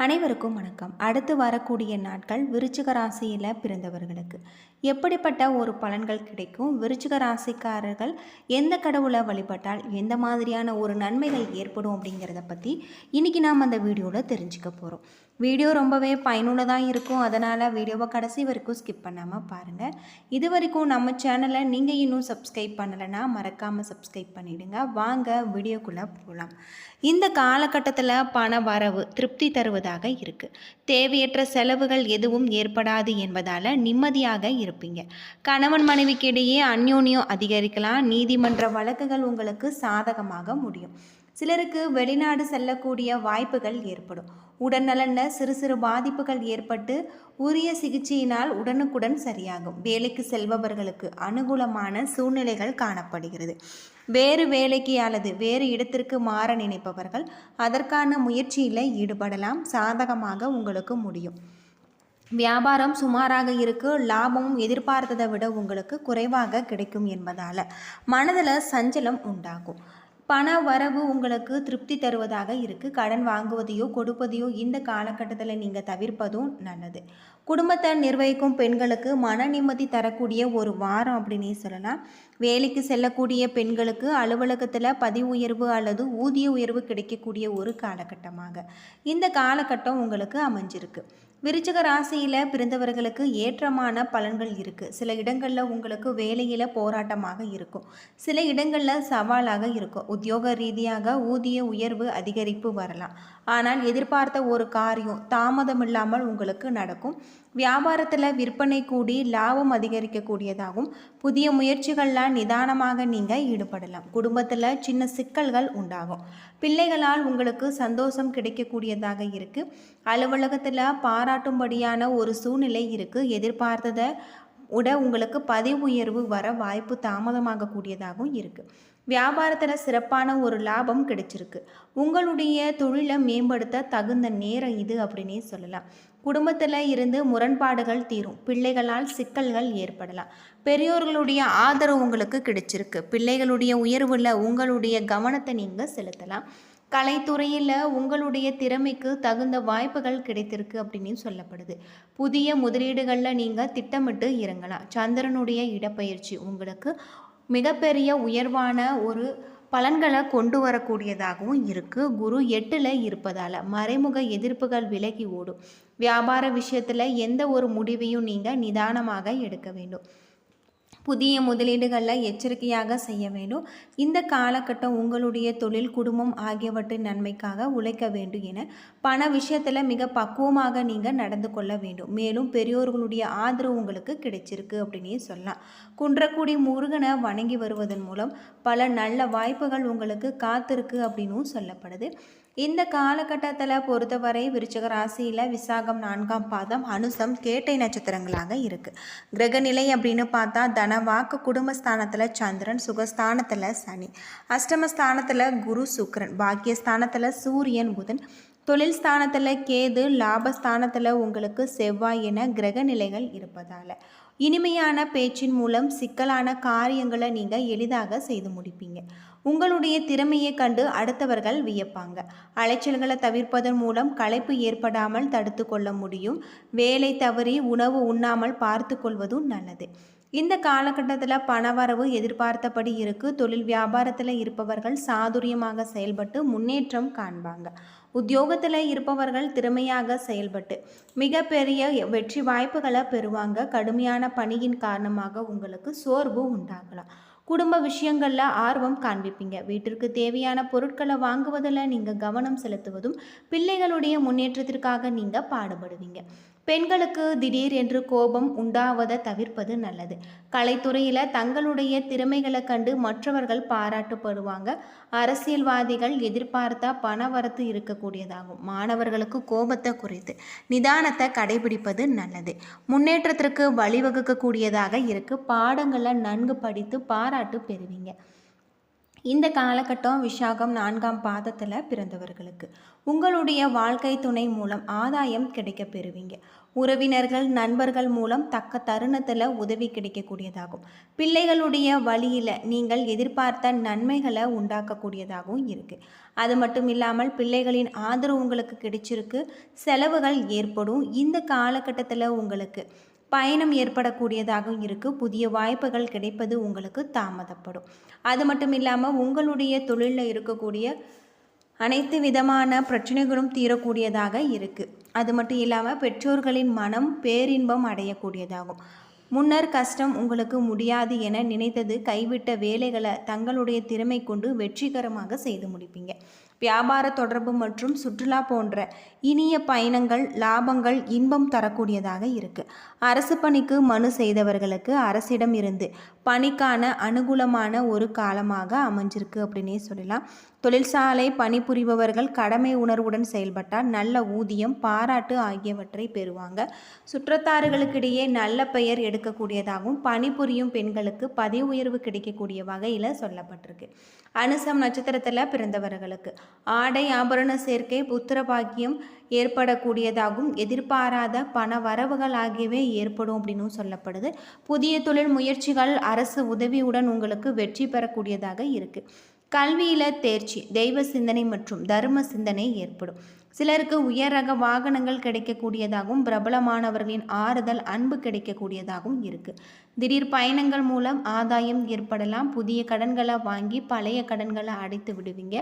அனைவருக்கும் வணக்கம். அடுத்து வரக்கூடிய நாட்கள் விருச்சிக ராசியில் பிறந்தவர்களுக்கு எப்படிப்பட்ட ஒரு பலன்கள் கிடைக்கும், விருச்சிக ராசிக்காரர்கள் எந்த கடவுளை வழிபட்டால் எந்த மாதிரியான ஒரு நன்மைகள் ஏற்படும் அப்படிங்கிறத பற்றி இன்றைக்கி நாம் அந்த வீடியோவில் தெரிஞ்சுக்க போகிறோம். வீடியோ ரொம்பவே பயனுள்ளதாக இருக்கும். அதனால் வீடியோவை கடைசி வரைக்கும் ஸ்கிப் பண்ணாமல் பாருங்கள். இது வரைக்கும் நம்ம சேனலை நீங்கள் இன்னும் சப்ஸ்கிரைப் பண்ணலைன்னா மறக்காமல் சப்ஸ்கிரைப் பண்ணிவிடுங்க. வாங்க வீடியோக்குள்ளே போகலாம். இந்த காலகட்டத்தில் பண வரவு திருப்தி தருவதாக இருக்குது. தேவையற்ற செலவுகள் எதுவும் ஏற்படாது என்பதால் நிம்மதியாக இருப்பீங்க. கணவன் மனைவிக்கிடையே அந்யோன்யம் அதிகரிக்கலாம். நீதிமன்ற வழக்குகள் உங்களுக்கு சாதகமாக முடியும். சிலருக்கு வெளிநாடு செல்லக்கூடிய வாய்ப்புகள் ஏற்படும். உடல்நலனில் சிறு சிறு பாதிப்புகள் ஏற்பட்டு உரிய சிகிச்சையினால் உடனுக்குடன் சரியாகும். வேலைக்கு செல்பவர்களுக்கு அனுகூலமான சூழ்நிலைகள் காணப்படுகிறது. வேறு வேலைக்கு அல்லது வேறு இடத்திற்கு மாற நினைப்பவர்கள் அதற்கான முயற்சியில் ஈடுபடலாம். சாதகமாக உங்களுக்கு முடியும். வியாபாரம் சுமாராக இருக்குது. லாபமும் எதிர்பார்த்ததை விட உங்களுக்கு குறைவாக கிடைக்கும் என்பதால் மனதில் சஞ்சலம் உண்டாகும். பண வரவு உங்களுக்கு திருப்தி தருவதாக இருக்குது. கடன் வாங்குவதையோ கொடுப்பதையோ இந்த காலகட்டத்தில் நீங்கள் தவிர்ப்பதும் நல்லது. குடும்பத்தை நிர்வகிக்கும் பெண்களுக்கு மன நிம்மதி தரக்கூடிய ஒரு வாரம் அப்படின்னே சொல்லலாம். வேலைக்கு செல்லக்கூடிய பெண்களுக்கு அலுவலகத்தில் பதவி உயர்வு அல்லது ஊதிய உயர்வு கிடைக்கக்கூடிய ஒரு காலகட்டமாக இந்த காலகட்டம் உங்களுக்கு அமைஞ்சிருக்கு. விருச்சிக ராசியில் பிறந்தவர்களுக்கு ஏற்றமான பலன்கள் இருக்குது. சில இடங்களில் உங்களுக்கு வேலையில் போராட்டமாக இருக்கும். சில இடங்களில் சவாலாக இருக்கும். உத்தியோக ரீதியாக ஊதிய உயர்வு அதிகரிப்பு வரலாம். ஆனால் எதிர்பார்த்த ஒரு காரியம் தாமதமில்லாமல் உங்களுக்கு நடக்கும். வியாபாரத்தில் விற்பனை கூடி லாபம் அதிகரிக்கக்கூடியதாகும். புதிய முயற்சிகள்லாம் நிதானமாக நீங்கள் ஈடுபடலாம். குடும்பத்தில் சின்ன சிக்கல்கள் உண்டாகும். பிள்ளைகளால் உங்களுக்கு சந்தோஷம் கிடைக்கக்கூடியதாக இருக்குது. அலுவலகத்தில் பாராட்டும்படியான ஒரு சூழ்நிலை இருக்குது. எதிர்பார்த்ததை விட உங்களுக்கு பதவி உயர்வு வர வாய்ப்பு தாமதமாக கூடியதாகவும் இருக்குது. வியாபாரத்தில் சிறப்பான ஒரு லாபம் கிடைச்சிருக்கு. உங்களுடைய தொழிலை மேம்படுத்த தகுந்த நேரம் இது அப்படின்னே சொல்லலாம். குடும்பத்தில் இருந்து முரண்பாடுகள் தீரும். பிள்ளைகளால் சிக்கல்கள் ஏற்படலாம். பெரியோர்களுடைய ஆதரவு உங்களுக்கு கிடைச்சிருக்கு. பிள்ளைகளுடைய உயர்வில் உங்களுடைய கவனத்தை நீங்கள் செலுத்தலாம். கலைத்துறையில் உங்களுடைய திறமைக்கு தகுந்த வாய்ப்புகள் கிடைத்திருக்கு அப்படின்னு சொல்லப்படுது. புதிய முதலீடுகளில் நீங்கள் திட்டமிட்டு இறங்கலாம். சந்திரனுடைய இடப்பெயர்ச்சி உங்களுக்கு மிகப்பெரிய உயர்வான ஒரு பலன்களை கொண்டு வரக்கூடியதாகவும் இருக்குது. குரு 8ல் இருப்பதால் மறைமுக எதிர்ப்புகள் விலகி ஓடும். வியாபார விஷயத்தில் எந்த ஒரு முடிவையும் நீங்கள் நிதானமாக எடுக்க வேண்டும். புதிய முதலீடுகளில் எச்சரிக்கையாக செய்ய வேண்டும். இந்த காலகட்டம் உங்களுடைய தொழில், குடும்பம் ஆகியவற்றின் நன்மைக்காக உழைக்க வேண்டும் என பண விஷயத்தில் மிக பக்குவமாக நீங்கள் நடந்து கொள்ள வேண்டும். மேலும் பெரியோர்களுடைய ஆதரவு உங்களுக்கு கிடைச்சிருக்கு அப்படின்னே சொல்லலாம். குன்றக்குடி முருகனை வணங்கி வருவதன் மூலம் பல நல்ல வாய்ப்புகள் உங்களுக்கு காத்திருக்கு அப்படின்னும் சொல்லப்படுது. இந்த காலகட்டத்தில் பொறுத்தவரை விருச்சிக ராசியில் விசாகம் 4ஆம் பாதம், அனுசம், கேட்டை நட்சத்திரங்களாக இருக்குது. கிரகநிலை அப்படின்னு பார்த்தா தனவாக்கு குடும்பஸ்தானத்தில் சந்திரன், சுகஸ்தானத்தில் சனி, அஷ்டமஸ்தானத்தில் குரு சுக்கிரன், பாக்கியஸ்தானத்தில் சூரியன் புதன், தொழில் ஸ்தானத்தில் கேது, லாபஸ்தானத்தில் உங்களுக்கு செவ்வாய் என கிரக நிலைகள் இருப்பதால் இனிமையான பேச்சின் மூலம் சிக்கலான காரியங்களை நீங்கள் எளிதாக செய்து முடிப்பீங்க. உங்களுடைய திறமையை கண்டு அடுத்தவர்கள் வியப்பாங்க. அலைச்சல்களை தவிர்ப்பதன் மூலம் களைப்பு ஏற்படாமல் தடுத்து கொள்ள முடியும். வேலை தவறி உணவு உண்ணாமல் பார்த்து கொள்வதும் நல்லது. இந்த காலகட்டத்தில் பணவரவு எதிர்பார்த்தபடி இருக்குது. தொழில் வியாபாரத்தில் இருப்பவர்கள் சாதுரியமாக செயல்பட்டு முன்னேற்றம் காண்பாங்க. உத்தியோகத்தில் இருப்பவர்கள் திறமையாக செயல்பட்டு மிகப்பெரிய வெற்றி வாய்ப்புகளை பெறுவாங்க. கடுமையான பணியின் காரணமாக உங்களுக்கு சோர்வு உண்டாகலாம். குடும்ப விஷயங்களில் ஆர்வம் காண்பிப்பீங்க. வீட்டிற்கு தேவையான பொருட்களை வாங்குவதில் நீங்கள் கவனம் செலுத்துவதும் பிள்ளைகளுடைய முன்னேற்றத்திற்காக நீங்கள் பாடுபடுவீங்க. பெண்களுக்கு திடீர் என்று கோபம் உண்டாவதை தவிர்ப்பது நல்லது. கலைத்துறையில் தங்களுடைய திறமைகளை கண்டு மற்றவர்கள் பாராட்டப்படுவாங்க. அரசியல்வாதிகள் எதிர்பார்த்தா பணவரத்து இருக்கக்கூடியதாகும். மாணவர்களுக்கு கோபத்தை குறைத்து நிதானத்தை கடைபிடிப்பது நல்லது. முன்னேற்றத்திற்கு வழிவகுக்கக்கூடியதாக இருக்குது. பாடங்களை நன்கு படித்து பாராட்டு பெறுவீங்க. இந்த காலகட்டம் விசாகம் 4ஆம் பாதத்தில் பிறந்தவர்களுக்கு உங்களுடைய வாழ்க்கை துணை மூலம் ஆதாயம் கிடைக்க பெறுவீங்க. உறவினர்கள் நண்பர்கள் மூலம் தக்க தருணத்தில் உதவி கிடைக்கக்கூடியதாகும். பிள்ளைகளுடைய வழியில் நீங்கள் எதிர்பார்த்த நன்மைகளை உண்டாக்கக்கூடியதாகவும் இருக்குது. அது மட்டும் இல்லாமல் பிள்ளைகளின் ஆதரவு உங்களுக்கு கிடைச்சிருக்கு. செலவுகள் ஏற்படும். இந்த காலகட்டத்தில் உங்களுக்கு பயணம் ஏற்படக்கூடியதாகவும் இருக்குது. புதிய வாய்ப்புகள் கிடைப்பது உங்களுக்கு தாமதப்படும். அது மட்டும் இல்லாமல் உங்களுடைய தொழிலில் இருக்கக்கூடிய அனைத்து விதமான பிரச்சனைகளும் தீரக்கூடியதாக இருக்குது. அது மட்டும் இல்லாமல் பெற்றோர்களின் மனம் பேரின்பம் அடையக்கூடியதாகும். முன்னர் கஷ்டம் உங்களுக்கு முடியாது என நினைத்தது கைவிட்ட வேலைகளை தங்களுடைய திறமை கொண்டு வெற்றிகரமாக செய்து முடிப்பீங்க. வியாபார தொடர்பு மற்றும் சுற்றுலா போன்ற இனிய பயணங்கள் லாபங்கள் இன்பம் தரக்கூடியதாக இருக்குது. அரசு பணிக்கு மனு செய்தவர்களுக்கு அரசிடம் இருந்து பணிக்கான அனுகூலமான ஒரு காலமாக அமைஞ்சிருக்கு அப்படின்னே சொல்லலாம். தொழிற்சாலை பணிபுரிபவர்கள் கடமை உணர்வுடன் செயல்பட்டால் நல்ல ஊதியம் பாராட்டு ஆகியவற்றை பெறுவாங்க. சுற்றத்தாறுகளுக்கிடையே நல்ல பெயர் எடுக்கக்கூடியதாகவும் பணிபுரியும் பெண்களுக்கு பதவி உயர்வு கிடைக்கக்கூடிய வகையில் சொல்லப்பட்டிருக்கு. அனுசம் நட்சத்திரத்தில் பிறந்தவர்களுக்கு ஆடை ஆபரண சேர்க்கை புத்திர பாக்கியம் ஏற்படக்கூடியதாகவும் எதிர்பாராத பண வரவுகள் ஆகியவை ஏற்படும் அப்படின்னு சொல்லப்படுது. புதிய தொழில் முயற்சிகள் அரசு உதவியுடன் உங்களுக்கு வெற்றி பெறக்கூடியதாக இருக்குது. கல்வியில் தேர்ச்சி தெய்வ சிந்தனை மற்றும் தர்ம சிந்தனை ஏற்படும். சிலருக்கு உயர் ரக வாகனங்கள் கிடைக்கக்கூடியதாகவும் பிரபலமானவர்களின் ஆறுதல் அன்பு கிடைக்கக்கூடியதாகவும் இருக்குது. திடீர் பயணங்கள் மூலம் ஆதாயம் ஏற்படலாம். புதிய கடன்களை வாங்கி பழைய கடன்களை அடைத்து விடுவீங்க.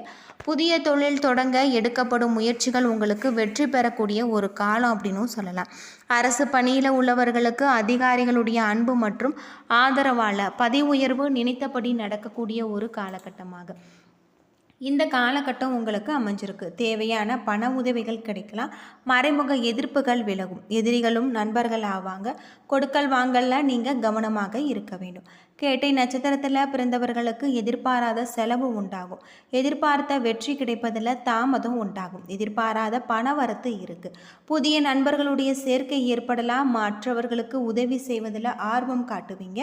புதிய தொழில் தொடங்க எடுக்கப்படும் முயற்சிகள் உங்களுக்கு வெற்றி பெறக்கூடிய ஒரு காலம் அப்படின்னும் சொல்லலாம். அரசு பணியில் உள்ளவர்களுக்கு அதிகாரிகளுடைய அன்பு மற்றும் ஆதரவால் பதவி உயர்வு நினைத்தபடி நடக்கக்கூடிய ஒரு காலகட்டமாகும். இந்த காலகட்டம் உங்களுக்கு அமைஞ்சிருக்கு. தேவையான பண உதவிகள் கிடைக்கலாம். மறைமுக எதிர்ப்புகள் விலகும். எதிரிகளும் நண்பர்கள் ஆவாங்க. கொடுக்கல் வாங்கல்ல நீங்கள் கவனமாக இருக்க வேண்டும். கேட்டை நட்சத்திரத்தில் பிறந்தவர்களுக்கு எதிர்பாராத செலவு உண்டாகும். எதிர்பார்த்த வெற்றி கிடைப்பதில் தாமதம் உண்டாகும். எதிர்பாராத பணவரத்து இருக்குது. புதிய நண்பர்களுடைய சேர்க்கை ஏற்படலாம். மற்றவர்களுக்கு உதவி செய்வதில் ஆர்வம் காட்டுவீங்க.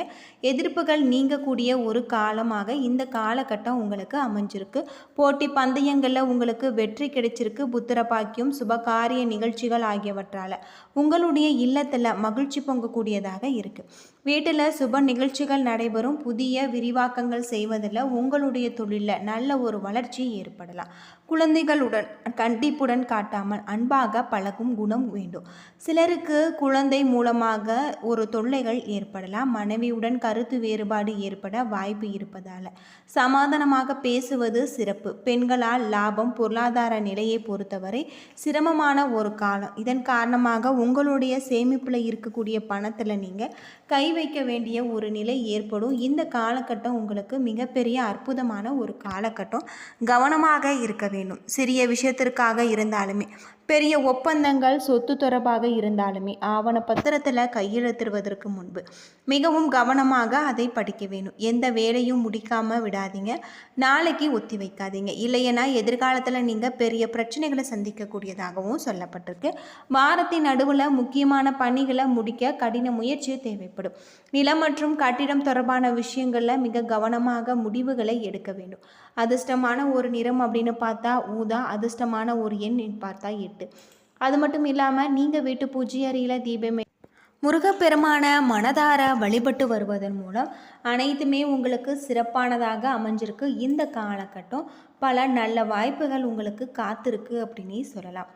எதிர்ப்புகள் நீங்கக்கூடிய ஒரு காலமாக இந்த காலகட்டம் உங்களுக்கு அமைஞ்சிருக்கு. போட்டி பந்தயங்களில் உங்களுக்கு வெற்றி கிடைச்சிருக்கு. புத்திர பாக்கியம் சுபகாரிய நிகழ்ச்சிகள் ஆகியவற்றால் உங்களுடைய இல்லத்தில் மகிழ்ச்சி பொங்கக்கூடியதாக இருக்குது. வீட்டில் சுப நிகழ்ச்சிகள் நடைபெறும். புதிய விரிவாக்கங்கள் செய்வதில் உங்களுடைய தொழிலில் நல்ல ஒரு வளர்ச்சி ஏற்படலாம். குழந்தைகளுடன் கண்டிப்புடன் காட்டாமல் அன்பாக பழகும் குணம் வேண்டும். சிலருக்கு குழந்தை மூலமாக ஒரு தொல்லைகள் ஏற்படலாம். மனைவியுடன் கருத்து வேறுபாடு ஏற்பட வாய்ப்பு இருப்பதால் சமாதானமாக பேசுவது சிறப்பு. பெண்களால் லாபம் பொருளாதார நிலையை பொறுத்தவரை சிரமமான ஒரு காலம். இதன் காரணமாக உங்களுடைய சேமிப்பில் இருக்கக்கூடிய பணத்தில் நீங்கள் கை வைக்க வேண்டிய ஒரு நிலை ஏற்படும். இந்த காலகட்டம் உங்களுக்கு மிகப்பெரிய அற்புதமான ஒரு காலகட்டம். கவனமாக இருக்க வேண்டும். சிறிய விஷயத்திற்காக இருந்தாலுமே பெரிய ஒப்பந்தங்கள் சொத்து தொடர்பாக இருந்தாலுமே ஆவண பத்திரத்தில் கையெழுத்திடுவதற்கு முன்பு மிகவும் கவனமாக அதை படிக்க வேணும். எந்த வேலையும் முடிக்காமல் விடாதீங்க. நாளைக்கு ஒத்தி வைக்காதீங்க. இல்லைன்னா எதிர்காலத்தில் நீங்கள் பெரிய பிரச்சனைகளை சந்திக்கக்கூடியதாகவும் சொல்லப்பட்டிருக்கு. வாரத்தின் நடுவில் முக்கியமான பணிகளை முடிக்க கடின முயற்சி தேவைப்படும். நிலம் மற்றும் கட்டிடம் தொடர்பான விஷயங்களில் மிக கவனமாக முடிவுகளை எடுக்க வேண்டும். அதிர்ஷ்டமான ஒரு நிறம் அப்படின்னு பார்த்தா ஊதா. அதிர்ஷ்டமான ஒரு எண் பார்த்தா 8. அது மட்டும் இல்லாமல் நீங்கள் வீட்டு பூஜை அறையில் தீபமே முருகப்பெருமான மனதார வழிபட்டு வருவதன் மூலம் அனைத்துமே உங்களுக்கு சிறப்பானதாக அமைஞ்சிருக்கு. இந்த காலகட்டம் பல நல்ல வாய்ப்புகள் உங்களுக்கு காத்திருக்கு அப்படின்னே சொல்லலாம்.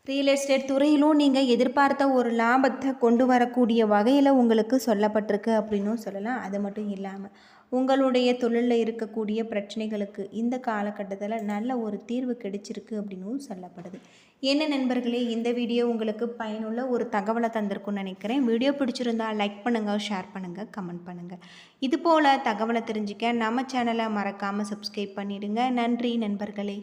ரியல் எஸ்டேட் துறையிலும் நீங்கள் எதிர்பார்த்த ஒரு லாபத்தை கொண்டு வரக்கூடிய வகையில் உங்களுக்கு சொல்லப்பட்டிருக்கு அப்படின்னும் சொல்லலாம். அது மட்டும் இல்லாமல் உங்களுடைய தொழிலில் இருக்கக்கூடிய பிரச்சனைகளுக்கு இந்த காலகட்டத்தில் நல்ல ஒரு தீர்வு கிடைச்சிருக்கு அப்படின்னும் சொல்லப்படுது. என்ன நண்பர்களே, இந்த வீடியோ உங்களுக்கு பயனுள்ள ஒரு தகவலை தந்திருக்குன்னு நினைக்கிறேன். வீடியோ பிடிச்சிருந்தா லைக் பண்ணுங்கள், ஷேர் பண்ணுங்கள், கமெண்ட் பண்ணுங்கள். இதுபோல் தகவலை தெரிஞ்சுக்க நம்ம சேனலை மறக்காமல் சப்ஸ்கிரைப் பண்ணிவிடுங்க. நன்றி நண்பர்களே.